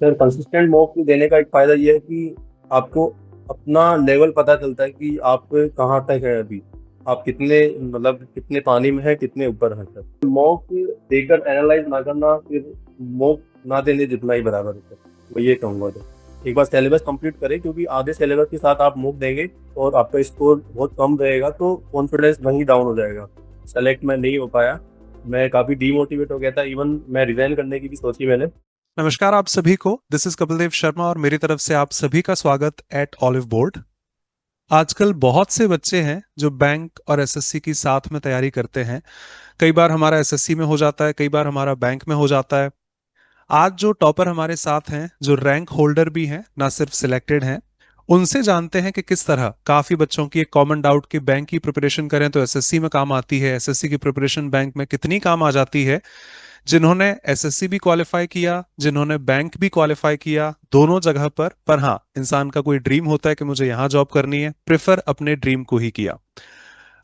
Sir consistent mock देने का एक फायदा ये है कि आपको अपना लेवल पता चलता है कि आप कहाँ तक है अभी। आप कितने मतलब कितने पानी में है, कितने ऊपर है। सर मॉक देकर एनालाइज ना करना फिर मॉक ना देने जितना ही बराबर है। सर मैं ये कहूँगा तो एक बार सिलेबस कंप्लीट करें, क्योंकि आधे सिलेबस के साथ आप मॉक देंगे और आपका स्कोर बहुत कम रहेगा तो कॉन्फिडेंस वहीं डाउन हो जाएगा। सेलेक्ट मैं नहीं हो पाया, मैं काफ़ी डीमोटिवेट हो गया था, इवन मैं रिजाइन करने की भी सोची मैंने। नमस्कार आप सभी को। दिस इज कपिल देव शर्मा और मेरी तरफ से आप सभी का स्वागत एट ऑलिव बोर्ड। आजकल बहुत से बच्चे हैं जो बैंक और एसएससी की साथ में तैयारी करते हैं। कई बार हमारा एसएससी में हो जाता है, कई बार हमारा बैंक में हो जाता है। आज जो टॉपर हमारे साथ हैं, जो रैंक होल्डर भी हैं, ना सिर्फ सिलेक्टेड हैं, उनसे जानते हैं कि किस तरह काफी बच्चों की एक कॉमन डाउट कि बैंक की प्रिपरेशन करें तो एसएससी में काम आती है, एसएससी की प्रिपरेशन बैंक में कितनी काम आ जाती है। जिन्होंने एसएससी भी क्वालिफाई किया, जिन्होंने बैंक भी क्वालिफाई किया, दोनों जगह पर हाँ, इंसान का कोई ड्रीम होता है कि मुझे यहां जॉब करनी है, प्रेफर अपने ड्रीम को ही किया।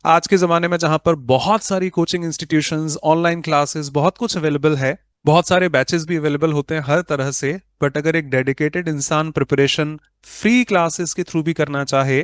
आज के ज़माने में जहाँ पर बहुत सारी कोचिंग इंस्टीट्यूशंस, ऑनलाइन क्लासेस, बहुत कुछ अवेलेबल है, बहुत सारे बैचेस भी अवेलेबल होते हैं हर तरह से। बट अगर एक डेडिकेटेड इंसान प्रिपरेशन फ्री क्लासेस के थ्रू भी करना चाहे,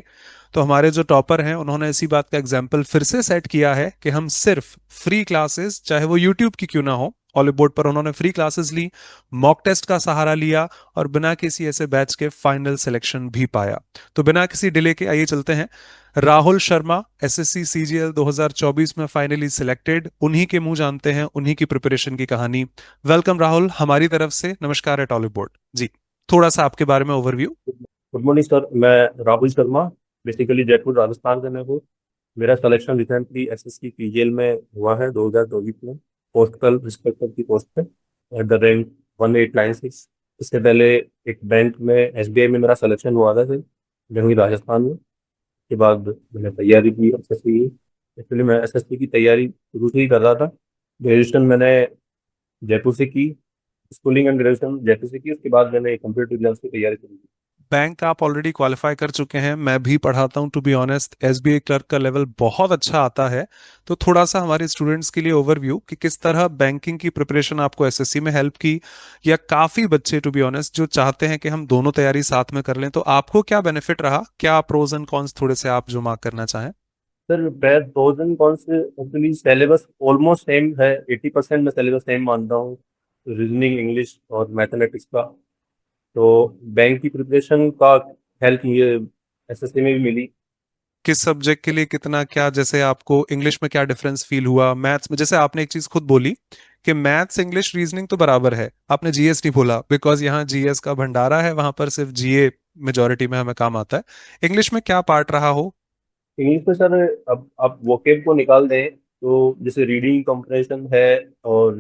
तो हमारे जो टॉपर हैं उन्होंने इसी बात का एग्जाम्पल फिर से सेट किया है कि हम सिर्फ फ्री क्लासेस, चाहे वो यूट्यूब की क्यों ना हो, ऑलिव बोर्ड पर उन्होंने फ्री क्लासेस ली, मॉक टेस्ट का सहारा लिया और बिना किसी ऐसे बैच के फाइनल सिलेक्शन भी पाया। तो बिना किसी डिले के आइए चलते हैं। राहुल शर्मा एसएससी सीजीएल 2024 में फाइनली सिलेक्टेड, उन्हीं के मुंह जानते हैं उन्हीं की प्रिपरेशन की कहानी। वेलकम राहुल, हमारी तरफ से नमस्कार एट ऑलिव बोर्ड जी। थोड़ा सा आपके बारे में ओवरव्यू। गुड मॉर्निंग सर, मैं राहुल शर्मा, बेसिकली जयपुर राजस्थान से मैं हूँ। मेरा सिलेक्शन रिसेंटली एसएससी पीजीएल में हुआ है 2024 में, पोस्टल इंस्पेक्टर की पोस्ट पे एट द रैंक 1896। इससे पहले एक बैंक में एसबीआई में मेरा सिलेक्शन हुआ था सर, जमुई राजस्थान में। के बाद मैंने तैयारी की एसएससी की। एक्चुअली मैं एसएससी की तैयारी शुरू से ही कर रहा था। ग्रेजुएशन मैंने जयपुर से की, स्कूलिंग एंड ग्रेजुएशन जयपुर से की। उसके बाद मैंने कंप्यूटर एग्जाम्स की तैयारी करी। बैंक आप ऑलरेडी क्वालिफाई कर चुके हैं, मैं भी पढ़ाता हूं, to be honest SBI clerk का लेवल बहुत अच्छा आता है। तो थोड़ा सा हमारे स्टूडेंट्स के लिए ओवरव्यू कि किस तरह बैंकिंग की प्रिपरेशन आपको एसएससी में हेल्प की, या काफी बच्चे टू बी ऑनेस्ट जो चाहते हैं कि हम दोनों तैयारी साथ में कर लें, तो आपको क्या बेनिफिट रहा, क्या प्रोज एंड कॉन्स थोड़े से आप जो मार्क करना चाहें। सर मैं pros and cons actually syllabus almost same है, 80% में सिलेबस सेम मानता हूँ, रीजनिंग, इंग्लिश और मैथमेटिक्स का। तो बैंक की प्रिपरेशन का हेल्प ये एसएससी में भी मिली। किस सब्जेक्ट के लिए कितना क्या, जैसे आपको इंग्लिश में क्या डिफरेंस फील हुआ, मैथ्स में जैसे आपने एक चीज खुद बोली कि मैथ्स इंग्लिश रीजनिंग तो बराबर है, आपने जीएस नहीं बोला, बिकॉज यहाँ जीएस का भंडारा है, वहां पर सिर्फ जीए मेजोरिटी में हमें काम आता है। इंग्लिश में क्या पार्ट रहा हो। इंग्लिश में सर, अब आप वोकेब को निकाल दें तो जैसे रीडिंग कंप्रेशन है और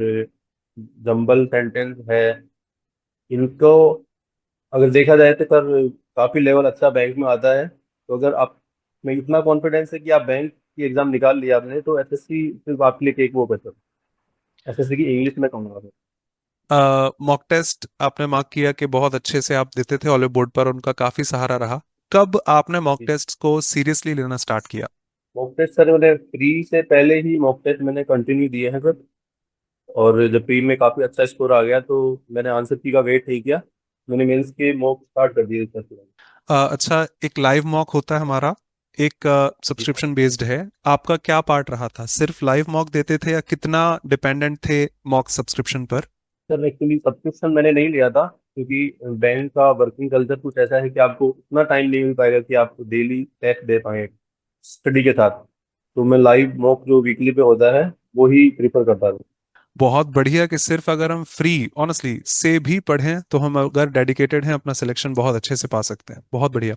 जंबल सेंटेंस है, इनको अगर देखा जाए तो सर काफ़ी लेवल अच्छा बैंक में आता है। तो अगर आप में इतना कॉन्फिडेंस है कि आप बैंक की एग्जाम निकाल लिया आपने, तो एसएससी सिर्फ आपके लिए एक वो है सर। एसएससी की इंग्लिश में कहूँगा मैं। मॉक टेस्ट आपने मार्क किया कि बहुत अच्छे से आप देते थे, ऑलिव बोर्ड पर उनका काफी सहारा रहा। कब आपने मॉक टेस्ट को सीरियसली लेना स्टार्ट किया। मॉक टेस्ट सर मैंने प्री से पहले ही मॉक टेस्ट मैंने कंटिन्यू दिए हैं सर। और जब प्री में काफ़ी अच्छा स्कोर आ गया तो मैंने आंसर की का वेट नहीं किया, मैंने मेंस के मॉक स्टार्ट कर दिए सर। अच्छा, एक लाइव मॉक होता है हमारा, एक सब्सक्रिप्शन बेस्ड है, आपका क्या पार्ट रहा था, सिर्फ लाइव मॉक देते थे या कितना डिपेंडेंट थे मॉक सब्सक्रिप्शन पर। सर एक्चुअली सब्सक्रिप्शन मैंने नहीं लिया था, क्योंकि बैंक का वर्किंग कल्चर कुछ ऐसा है कि आपको उतना टाइम नहीं मिल पाएगा कि आप डेली टेस्ट दे पाएंगे स्टडी के साथ। तो मैं लाइव मॉक जो वीकली पे होता है वो ही प्रीफर करता था। बहुत बढ़िया कि सिर्फ अगर हम फ्री ऑनेस्टली से भी पढ़ें तो हम अगर डेडिकेटेड हैं अपना सिलेक्शन बहुत अच्छे से पा सकते हैं, बहुत बढ़िया।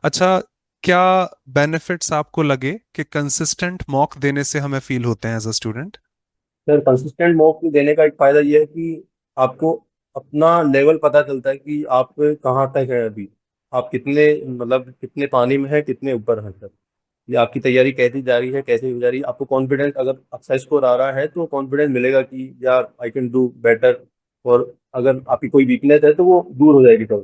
अच्छा, क्या बेनिफिट्स आपको लगे कि कंसिस्टेंट मॉक देने से हमें फील होते हैं as a student. Sir consistent mock देने का एक फायदा ये है कि आपको अपना लेवल पता चलता है कि आप कहाँ तक है अभी। आप कितने मतलब कितने पानी में है, कितने ऊपर है सर। ये आपकी तैयारी कैसी जा रही है, कैसे हो जा रही है, आपको कॉन्फिडेंस अगर अच्छा स्कोर आ रहा है तो कॉन्फिडेंस मिलेगा कि यार आई कैन डू बेटर। और अगर आपकी कोई वीकनेस है तो वो दूर हो जाएगी सर।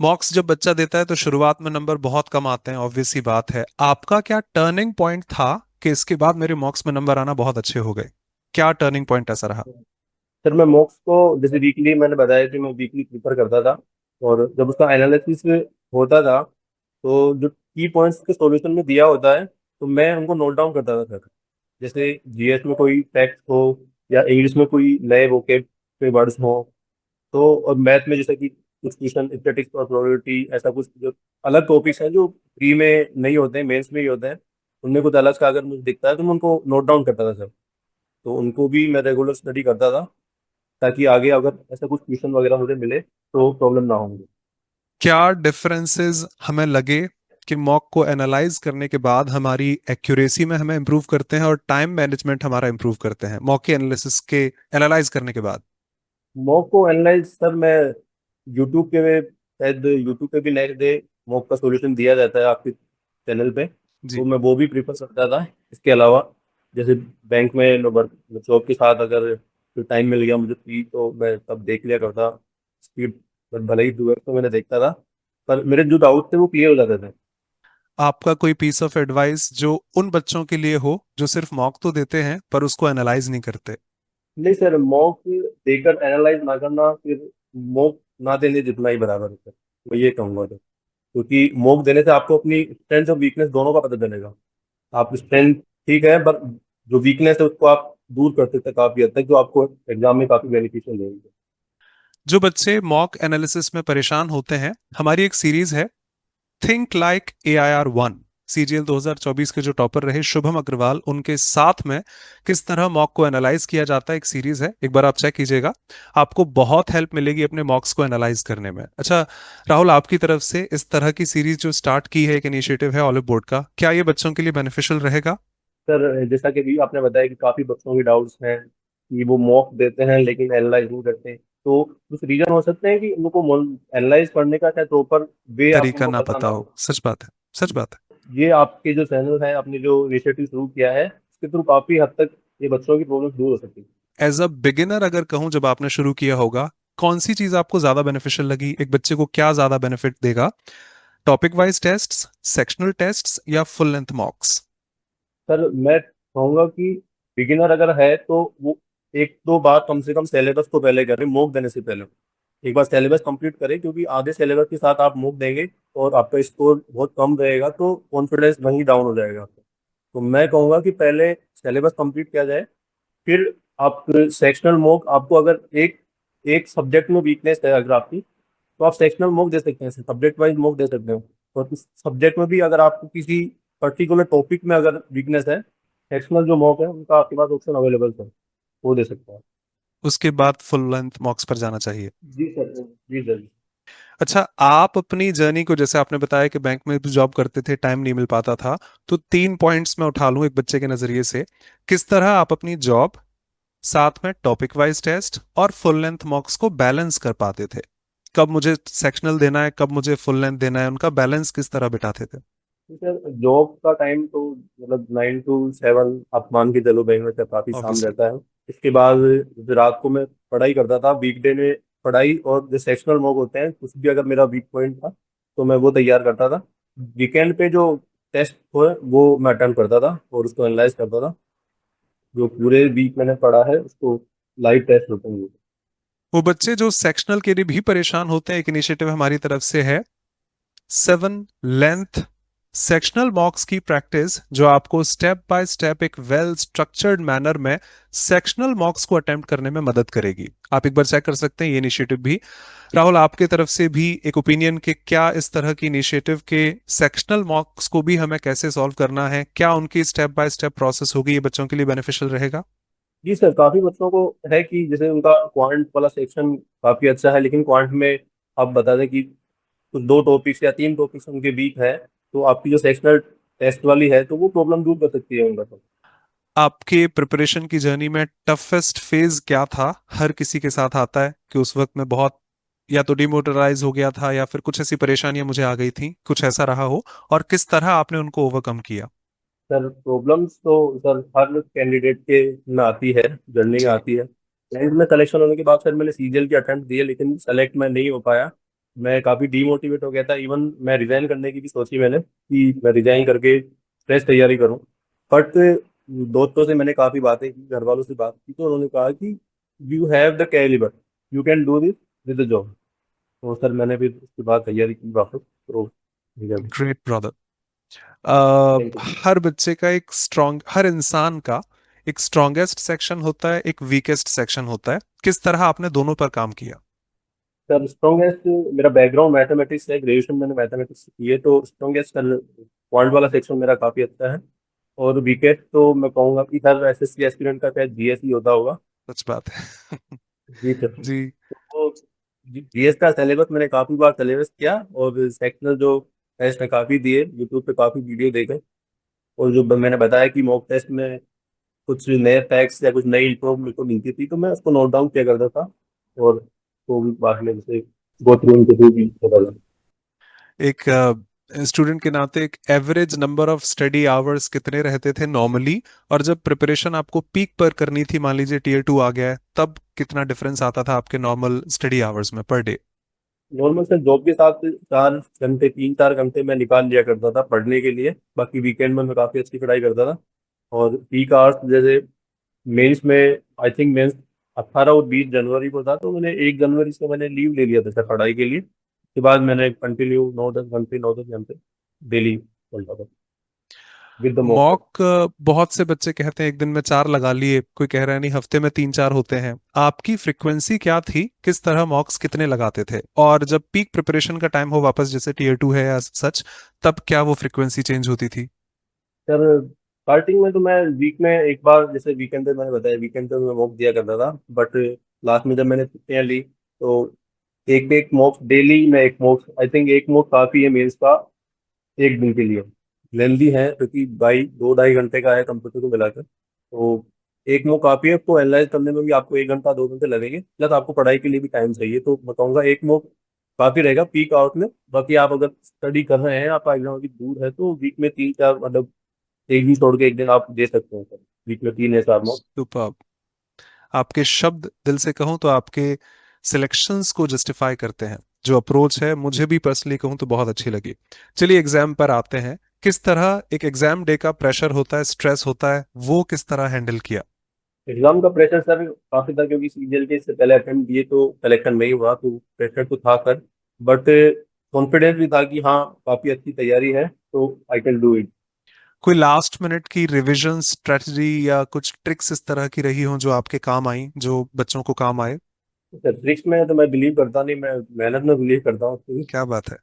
मॉक्स जब बच्चा देता है तो शुरुआत में नंबर बहुत कम आते हैं, ऑब्वियस सी बात है। आपका क्या टर्निंग पॉइंट था कि इसके बाद मेरे मॉक्स में नंबर आना बहुत अच्छे हो गए, क्या टर्निंग पॉइंट ऐसा रहा। सर मैं मॉक्स को जैसे वीकली मैंने बताया कि मैं वीकली प्रिपेयर करता था, और जब उसका एनालिसिस होता था तो जो की पॉइंट्स के सॉल्यूशन में दिया होता है तो मैं उनको नोट डाउन करता था सर। जैसे जीएस में कोई फैक्ट हो या इंग्लिश में कोई नए वोकेब के वर्ड्स हो, तो और मैथ में जैसे कि कुछ क्वेश्चन स्टैटिस्टिक्स और प्रोबेबिलिटी, ऐसा कुछ जो अलग टॉपिक्स हैं जो प्री में नहीं होते हैं, मेंस में ही होते हैं, उनमें कुछ अलग का अगर मुझे दिखता है तो मैं उनको नोट डाउन करता था सर। तो उनको भी मैं रेगुलर स्टडी करता था ताकि आगे अगर ऐसा कुछ क्वेश्चन वगैरह मुझे मिले तो प्रॉब्लम ना होंगे। क्या डिफरेंसेस हमें लगे कि मॉक को एनालाइज करने के बाद हमारी एक्यूरेसी में हमें इंप्रूव करते हैं और टाइम मैनेजमेंट हमारा इंप्रूव करते हैं मॉक के एनालिसिस के एनालाइज करने के बाद? मॉक को एनालाइज सर मैं यूट्यूब के शायद यूट्यूब पे भी नेक्स्ट डे मॉक का सॉल्यूशन दिया जाता है आपके चैनल पे, जी। तो मैं वो भी प्रीफर करता था। इसके अलावा जैसे बैंक में जॉब के साथ अगर टाइम मिल गया मुझे फ्री तो मैं तब देख लिया करता। स्पीड भले ही दूर तो मैंने देखता था, पर मेरे जो डाउट थे वो क्लियर हो जाते थे। आपका कोई पीस ऑफ एडवाइस जो उन बच्चों के लिए हो जो सिर्फ मॉक तो देते हैं पर उसको एनालाइज नहीं करते? नहीं सर, मॉक देकर एनालाइज ना करना फिर मॉक ना देने जितना ही बराबर है सर, मैं ये कहूँगा तो। क्योंकि मॉक देने से आपको अपनी स्ट्रेंथ और वीकनेस दोनों का पता चलेगा। आप स्ट्रेंथ ठीक है, पर जो वीकनेस है उसको आप दूर कर सकते हैं काफी हद तक, जो आपको एग्जाम में काफी बेनिफिशियल रहेगी। जो बच्चे मॉक एनालिसिस में परेशान होते हैं, हमारी एक सीरीज है थिंक लाइक AIR 1। सीजीएल 2024 के जो टॉपर रहे शुभम अग्रवाल, उनके साथ में किस तरह मॉक को एनालाइज किया जाता है, एक सीरीज है, एक बार आप चेक कीजिएगा। आपको बहुत हेल्प मिलेगी अपने मॉक्स को एनालाइज करने में। अच्छा राहुल, आपकी तरफ से इस तरह की सीरीज जो स्टार्ट की है, एक इनिशिएटिव है ऑलिव बोर्ड का, क्या ये बच्चों के लिए बेनिफिशियल रहेगा? सर जैसा कि भी आपने बताया कि काफी बच्चों की डाउट्स हैं कि वो मॉक देते हैं लेकिन एनालाइज नहीं करते, तो कुछ रीजन हो सकते हैं कि उनको एनालाइज करने का शायद प्रॉपर वे आपको तरीका उनको ना पता ना पता हो, हो। सच बात है, सच बात है। ये आपके जो चैनल है, आपने जो इनिशिएटिव शुरू किया है, उसके थ्रू काफी हद तक ये बच्चों की प्रॉब्लम दूर हो सकती है। एज अ बिगिनर अगर कहूं, जब आपने शुरू किया होगा, कौन सी चीज आपको ज्यादा बेनिफिशियल लगी? एक बच्चे को क्या ज्यादा बेनिफिट देगा, topic wise tests, sectional tests या फुल लेंथ मॉक्स? सर मैं कहूँगा कि बिगिनर अगर है तो वो एक दो बार कम से कम सिलेबस को पहले करें, मॉक देने से पहले एक बार सिलेबस कंप्लीट करें, क्योंकि आधे सिलेबस के साथ आप मॉक देंगे और आपका स्कोर बहुत कम रहेगा तो कॉन्फिडेंस वहीं डाउन हो जाएगा आपका। तो मैं कहूँगा कि पहले सिलेबस कंप्लीट किया जाए, फिर आप सेक्शनल मॉक, आपको अगर एक एक सब्जेक्ट में वीकनेस है अगर आपकी, तो आप सेक्शनल मॉक दे सकते हैं, सब्जेक्ट वाइज मॉक दे सकते हो। और इस सब्जेक्ट में भी अगर आपको किसी पर्टिकुलर टॉपिक में अगर वीकनेस है, सेक्शनल जो मॉक है उनका आपके पास ऑप्शन अवेलेबल है, वो दे सकते हैं। उसके बाद फुल लेंथ मॉक्स पर जाना चाहिए। जी सर, जी सर। अच्छा, आप अपनी जर्नी को, जैसे आपने बताया कि बैंक में भी जॉब करते थे, टाइम नहीं मिल पाता था, तो 3 पॉइंट्स मैं उठा लूं एक बच्चे के नजरिए से। किस तरह आप अपनी जॉब, साथ में टॉपिक वाइज टेस्ट और फुल लेंथ मॉक्स को बैलेंस कर पाते थे? कब मुझे सेक्शनल देना है, कब मुझे फुल लेंथ देना है, उनका बैलेंस किस तरह बिठाते थे? तो सर जॉब का टाइम तो मतलब 9 to 7 आप मान के चलो, बैंक में काफी शाम ऑब्वियसली। रहता है। इसके बाद रात को मैं पढ़ाई करता था, वीकडे में पढ़ाई और जो सेक्शनल मॉक होते हैं कुछ भी अगर मेरा वीक पॉइंट था तो मैं वो तैयार करता था। वीकेंड पे जो टेस्ट हो वो मैं अटेम्प्ट करता था और उसको एनालाइज करता था। जो पूरे वीक मैंने पढ़ा है उसको लाइव टेस्ट होते हैं वो। वो बच्चे जो सेक्शनल के लिए भी परेशान होते हैं, एक इनिशिएटिव हमारी तरफ से है 7 लेंथ सेक्शनल मॉक्स की प्रैक्टिस, जो आपको स्टेप बाय स्टेप एक वेल स्ट्रक्चर्ड मैनर में सेक्शनल मॉक्स को अटेम्प्ट करने में मदद करेगी। आप एक बार चेक कर सकते हैं ये इनिशिएटिव भी। राहुल, आपके तरफ से भी एक ओपिनियन कि क्या इस तरह की इनिशिएटिव के सेक्शनल मॉक्स को भी हमें कैसे सॉल्व करना है, क्या उनकी स्टेप बाय स्टेप प्रोसेस होगी, ये बच्चों के लिए बेनिफिशियल रहेगा? जी सर, काफी बच्चों को है कि जैसे उनका क्वांट वाला सेक्शन काफी अच्छा है, लेकिन क्वांट में आप बता दें कि कुछ 2 टॉपिक्स या 3 टॉपिक्स उनके वीक है, तो आपकी जो सेक्शनल टेस्ट वाली है तो वो प्रॉब्लम दूर कर सकती है उनका तो। आपके प्रिपरेशन की जर्नी में टफेस्ट फेज क्या था? हर किसी के साथ आता है कि उस वक्त में बहुत या तो डिमोटराइज हो गया था या फिर कुछ ऐसी परेशानियां मुझे आ गई थी, कुछ ऐसा रहा हो, और किस तरह आपने उनको ओवरकम किया? सर प्रॉब्लम्स तो सर हर कैंडिडेट के में आती है, जर्नी में जी। आती है। रैंक में कलेक्शन होने के बाद सर मैंने सीजीएल की अटेम्प्ट दिए लेकिन सेलेक्ट मैं नहीं हो पाया। मैं काफ़ी डीमोटिवेट हो गया था, इवन मैं रिजाइन करने की भी सोची मैंने कि मैं रिजाइन करके फ्रेश तैयारी करूं। बट दोस्तों से मैंने काफ़ी बातें की, घर वालों से बात की, तो उन्होंने कहा कि you have the calibre, you can do this with the job. तो सर मैंने भी उसके बाद तैयारी की वापस, तो ठीक है। Great brother. Thank you. हर बच्चे का एक स्ट्रॉन्ग, हर इंसान का एक स्ट्रॉन्गेस्ट सेक्शन होता है, एक वीकेस्ट सेक्शन होता है। किस तरह आपने दोनों पर काम किया? सर स्ट्रॉन्गेस्ट, मेरा बैकग्राउंड मैथमेटिक्स है, ग्रेजुएशन मैंने मैथमेटिक्स की है, तो स्ट्रॉन्गेस्ट सर क्वांट वाला सेक्शन मेरा काफ़ी अच्छा है। और वीकेस्ट तो मैं कहूँगा कि हर एसएससी एस्पिरेंट का शायद जीएस ही होता होगा। सच बात है। जी सर। जी। तो जीएस का सिलेबस मैंने काफ़ी बार सिलेबस किया, और सेक्शनल जो टेस्ट है काफ़ी दिए, यूट्यूब पे काफ़ी वीडियो देखे। और जो मैंने बताया कि मॉक टेस्ट में कुछ नए फैक्ट्स या कुछ नई इंफो मेरे को मिलती थी, तो मैं उसको नोट डाउन किया करता था, और तो भी बाद में जैसे गो थ्रू उनके थ्रू भी होता था। एक स्टूडेंट के नाते एक average number of study hours कितने रहते थे नॉर्मली, और जब प्रिपरेशन आपको पीक पर करनी थी, मान लीजिए टीयर 2 आ गया है, तब कितना डिफरेंस आता था आपके नॉर्मल स्टडी आवर्स में पर डे? नॉर्मल से जॉब के साथ 4 घंटे, 3-4 घंटे मैं निकाल लिया करता था पढ़ने के लिए, बाकी वीकेंड में मैं काफ़ी अच्छी पढ़ाई करता था। और पीक आवर्स जैसे मेंस में, आई थिंक मेंस 18 और 20 जनवरी को था, तो मैंने 1 जनवरी से मैंने लीव ले लिया था सर पढ़ाई के लिए। उसके बाद मैंने कंटिन्यू 9-10 घंटे डेली पढ़ता था with the mock test. Mock, बहुत से बच्चे कहते हैं एक दिन में 4 लगा लिए, कोई कह रहा है नहीं हफ्ते में 3-4 होते हैं। आपकी फ्रीक्वेंसी क्या थी? किस तरह मॉक्स कितने लगाते थे? और जब पीक प्रिपरेशन का टाइम हो वापस, जैसे टीयर 2 है या सच, तब क्या वो फ्रीक्वेंसी चेंज होती थी? सर स्टार्टिंग में तो मैं वीक में एक बार, जैसे वीकेंड पे मैंने बताया वीकेंड पे मैं मॉक दिया करता था, बट लास्ट में जब मैंने छुट्टियां ली, तो एक एक मॉक डेली में, एक मॉक आई थिंक एक मॉक काफ़ी है मेंस का एक दिन के लिए। लेंदी है क्योंकि 2-2.5 घंटे का है कंप्यूटर को मिलाकर, तो एक मॉक काफ़ी है। आपको एनालाइज करने में भी आपको 1 घंटा 2 घंटे लगेंगे, प्लस आपको पढ़ाई के लिए भी टाइम चाहिए, तो मैं कहूँगा एक मॉक काफ़ी रहेगा पीक आउट में। बाकी आप अगर स्टडी कर रहे हैं, आपका एग्जाम अभी दूर है, तो वीक में 3-4, मतलब एक दिन छोड़ के एक दिन आप दे सकते हैं सर, वीक में 3 या 4 मॉक। सुपर। आपके शब्द दिल से कहूं तो आपके सिलेक्शंस को जस्टिफाई करते हैं। जो अप्रोच है, मुझे भी पर्सनली कहूं तो बहुत अच्छी लगी। चलिए एग्जाम पर आते हैं। किस तरह एक एग्जाम डे का प्रेशर होता है, स्ट्रेस होता है, वो किस तरह हैंडल किया? एग्जाम का प्रेशर सर काफ़ी था, क्योंकि सीजीएल के इससे पहले अटेम्प्ट दिए तो सिलेक्शन नहीं हुआ, तो प्रेशर तो था सर, बट कॉन्फिडेंस भी था कि हाँ काफ़ी अच्छी तैयारी है, तो आई कैन डू इट। कोई लास्ट मिनट की रिवीजन स्ट्रेटजी या कुछ ट्रिक्स इस तरह की रही हो जो आपके काम आई, जो बच्चों को काम आए? सर ट्रिक्स में तो मैं बिलीव करता नहीं, मैं मेहनत में बिलीव करता हूँ तो। क्या बात है।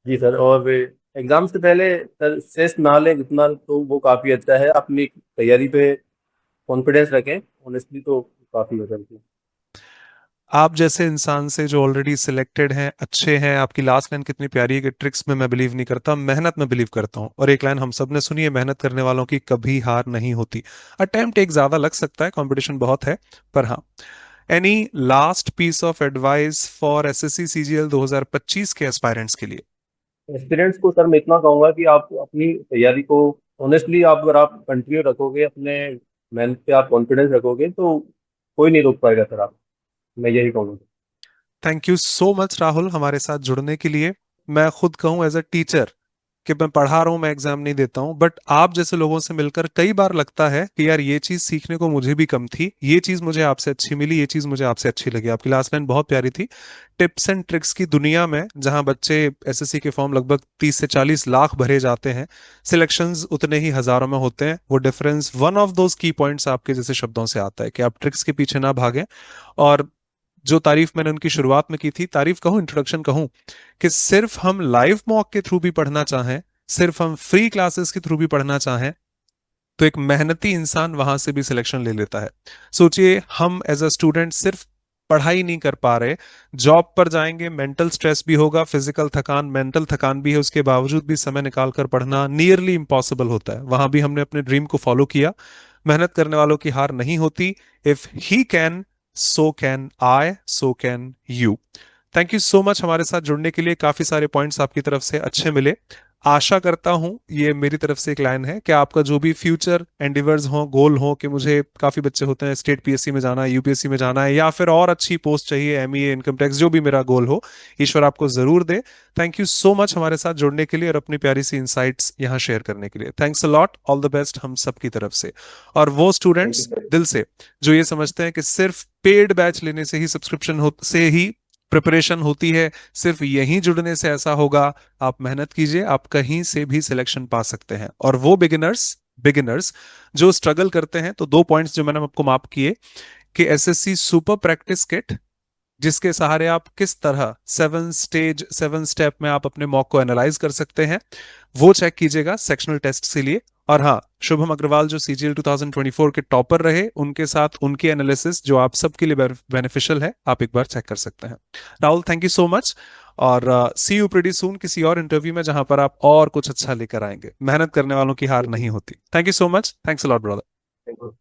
जी सर। और एग्जाम से पहले सर स्ट्रेस ना लें जितना, तो वो काफ़ी अच्छा है। अपनी तैयारी पे कॉन्फिडेंस रखें, ऑनेस्टली तो काफ़ी हो जाती है। आप जैसे इंसान से जो ऑलरेडी सिलेक्टेड हैं, अच्छे हैं, आपकी लास्ट लाइन कितनी प्यारी है कि ट्रिक्स में मैं बिलीव नहीं करता, मेहनत में बिलीव करता हूं। और एक लाइन हम सब ने सुनी है, मेहनत करने वालों की कभी हार नहीं होती। अटेम्प्ट एक ज्यादा लग सकता है, कंपटीशन बहुत है, पर हाँ। Any last piece of advice for SSC CGL 2025 के एस्पायरेंट्स के लिए? एक्सपीरियंस को सर मैं इतना कहूँगा कि आप अपनी तैयारी को ऑनेस्टली, आप अगर आप कंटिन्यू रखोगे, अपने मेहनत पे आप कॉन्फिडेंस रखोगे, तो कोई नहीं रोक पाएगा सर आप, मैं यही कहूँगा। Thank you so much Rahul, हमारे साथ जुड़ने के लिए। मैं खुद कहूं एज अ टीचर कि मैं पढ़ा रहा हूं, मैं एग्जाम नहीं देता हूं, बट आप जैसे लोगों से मिलकर कई बार लगता है कि यार ये चीज सीखने को मुझे भी कम थी, ये चीज मुझे आपसे अच्छी मिली, ये चीज मुझे आपसे अच्छी लगी। आपकी लास्ट लाइन बहुत प्यारी थी। टिप्स एंड ट्रिक्स की दुनिया में जहां बच्चे, एसएससी के फॉर्म लगभग 30 से 40 लाख भरे जाते हैं, सिलेक्शंस उतने ही हजारों में होते हैं, वो डिफरेंस वन ऑफ दोज की पॉइंट्स आपके जैसे शब्दों से आता है कि आप ट्रिक्स के पीछे ना भागें। और जो तारीफ मैंने उनकी शुरुआत में की थी, तारीफ कहूं, इंट्रोडक्शन कहूं, कि सिर्फ हम लाइव मॉक के थ्रू भी पढ़ना चाहें, सिर्फ हम फ्री क्लासेस के थ्रू भी पढ़ना चाहें, तो एक मेहनती इंसान वहां से भी सिलेक्शन ले लेता है। सोचिए, हम एज अ स्टूडेंट सिर्फ पढ़ाई नहीं कर पा रहे, जॉब पर जाएंगे, मेंटल स्ट्रेस भी होगा, फिजिकल थकान, मेंटल थकान भी है, उसके बावजूद भी समय निकाल कर पढ़ना नियरली इम्पॉसिबल होता है। वहां भी हमने अपने ड्रीम को फॉलो किया। मेहनत करने वालों की हार नहीं होती। If he can, so can I, so can you. Thank you so much हमारे साथ जुड़ने के लिए, काफी सारे पॉइंट्स आपकी तरफ से अच्छे मिले। आशा करता हूं, ये मेरी तरफ से एक लाइन है, कि आपका जो भी फ्यूचर एंडिवर्स हो, गोल हो, कि मुझे काफी बच्चे होते हैं स्टेट पीएससी में जाना है, यूपीएससी में जाना है, या फिर और अच्छी पोस्ट चाहिए, एमईए, इनकम टैक्स, जो भी मेरा गोल हो, ईश्वर आपको जरूर दे। थैंक यू सो मच हमारे साथ जुड़ने के लिए और अपनी प्यारी सी इंसाइट्स यहाँ शेयर करने के लिए। Thanks a lot, all the best हम सब की तरफ से। और वो थैंक यू स्टूडेंट्स सर। दिल से जो ये समझते हैं कि सिर्फ पेड बैच लेने से ही, सब्सक्रिप्शन हो से ही प्रिपरेशन होती है, सिर्फ यहीं जुड़ने से ऐसा होगा, आप मेहनत कीजिए, आप कहीं से भी सिलेक्शन पा सकते हैं। और वो बिगिनर्स बिगिनर्स जो स्ट्रगल करते हैं, तो 2 पॉइंट्स जो मैंने आपको मार्क किए, कि एसएससी सुपर प्रैक्टिस किट, जिसके सहारे आप किस तरह 7 स्टेप में आप अपने मॉक को एनालाइज कर सकते हैं, वो चेक कीजिएगा सेक्शनल टेस्ट के लिए। और हाँ, शुभम अग्रवाल जो सीजीएल 2024 के टॉपर रहे, उनके साथ उनकी एनालिसिस जो आप सबके लिए बेनिफिशियल है, आप एक बार चेक कर सकते हैं। Rahul, thank you so much, और सी यू प्रीटी सून किसी और इंटरव्यू में, जहां पर आप और कुछ अच्छा लेकर आएंगे। मेहनत करने वालों की हार नहीं होती। Thank you so much, thanks a lot brother. Thank you.